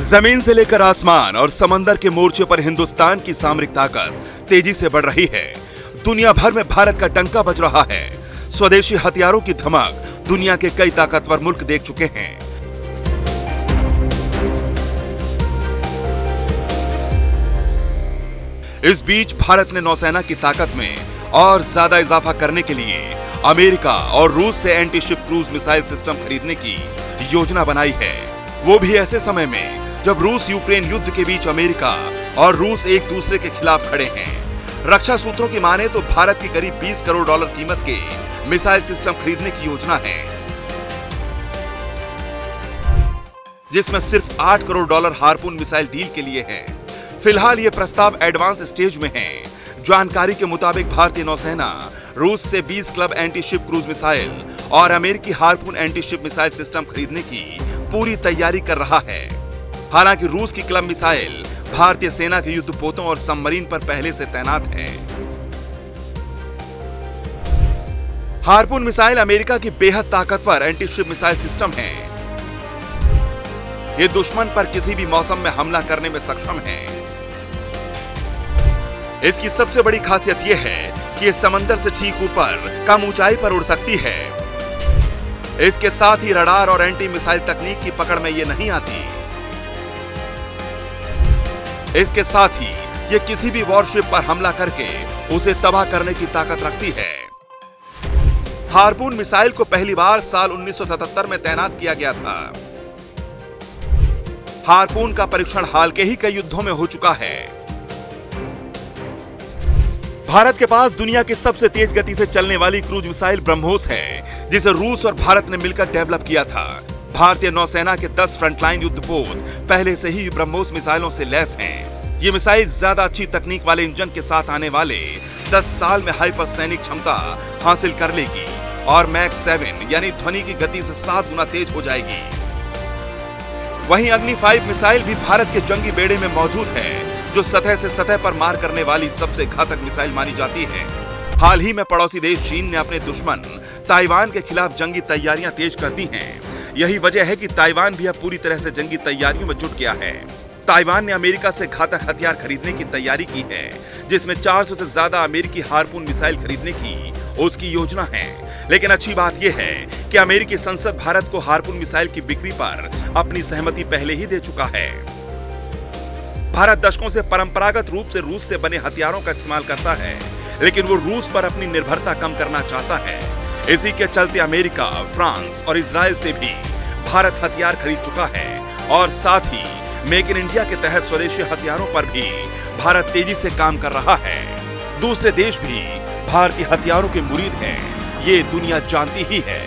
जमीन से लेकर आसमान और समंदर के मोर्चे पर हिंदुस्तान की सामरिक ताकत तेजी से बढ़ रही है। दुनिया भर में भारत का डंका बज रहा है। स्वदेशी हथियारों की धमक दुनिया के कई ताकतवर मुल्क देख चुके हैं। इस बीच भारत ने नौसेना की ताकत में और ज्यादा इजाफा करने के लिए अमेरिका और रूस से anti ship cruise missile system खरीदने की योजना बनाई है। वो भी ऐसे समय में जब रूस यूक्रेन युद्ध के बीच अमेरिका और रूस एक दूसरे के खिलाफ खड़े हैं। रक्षा सूत्रों की माने तो भारत की करीब 20 करोड़ डॉलर कीमत के मिसाइल सिस्टम खरीदने की योजना है, जिसमें सिर्फ 8 crore dollar harpoon missile deal के लिए है। फिलहाल ये प्रस्ताव एडवांस स्टेज में है। जानकारी के मुताबिक भारतीय नौसेना रूस से 20 club anti ship cruise missile और अमेरिकी harpoon anti ship missile system खरीदने की पूरी तैयारी कर रहा है। हालांकि रूस की क्लब मिसाइल भारतीय सेना के युद्धपोतों और सबमरीन पर पहले से तैनात है। हार्पून मिसाइल अमेरिका की बेहद ताकतवर एंटी शिप मिसाइल सिस्टम है। ये दुश्मन पर किसी भी मौसम में हमला करने में सक्षम है। इसकी सबसे बड़ी खासियत यह है कि ये समंदर से ठीक ऊपर कम ऊंचाई पर उड़ सकती है। इसके साथ ही रडार और एंटी मिसाइल तकनीक की पकड़ में ये नहीं आती। इसके साथ ही ये किसी भी वॉरशिप पर हमला करके उसे तबाह करने की ताकत रखती है। हार्पून मिसाइल को पहली बार साल 1977 में तैनात किया गया था। हार्पून का परीक्षण हाल के ही कई युद्धों में हो चुका है। भारत के पास दुनिया की सबसे तेज गति से चलने वाली क्रूज मिसाइल ब्रह्मोस है, जिसे रूस और भारत ने मिलकर डेवलप किया था। भारतीय नौसेना के 10 फ्रंटलाइन युद्धपोत पहले से ही ब्रह्मोस मिसाइलों से लैस हैं। ये मिसाइल ज्यादा अच्छी तकनीक वाले इंजन के साथ आने वाले 10 साल में हाइपरसोनिक क्षमता हासिल कर लेगी और मैक 7 यानी ध्वनि की गति से 7 गुना तेज हो जाएगी। वहीं अग्नि 5 मिसाइल भी भारत के जंगी बेड़े में मौजूद है, जो सतह से सतह पर मार करने वाली सबसे घातक मिसाइल मानी जाती है। हाल ही में पड़ोसी देश चीन ने अपने दुश्मन ताइवान के खिलाफ जंगी तैयारियां तेज कर दी हैं। यही वजह है कि ताइवान भी अब पूरी तरह से जंगी तैयारियों में जुट गया है। ताइवान ने अमेरिका से घातक हथियार खरीदने की तैयारी की है, जिसमें 400 से ज्यादा अमेरिकी हार्पून मिसाइल खरीदने की उसकी योजना है। लेकिन अच्छी बात यह है कि अमेरिकी संसद भारत को हार्पून मिसाइल की बिक्री पर अपनी सहमति पहले ही दे चुका है। भारत दशकों से परंपरागत रूप से रूस से बने हथियारों का इस्तेमाल करता है, लेकिन वो रूस पर अपनी निर्भरता कम करना चाहता है। इसी के चलते अमेरिका, फ्रांस और इजराइल से भी भारत हथियार खरीद चुका है और साथ ही मेक इन इंडिया के तहत स्वदेशी हथियारों पर भी भारत तेजी से काम कर रहा है। दूसरे देश भी भारतीय हथियारों के मुरीद हैं, ये दुनिया जानती ही है।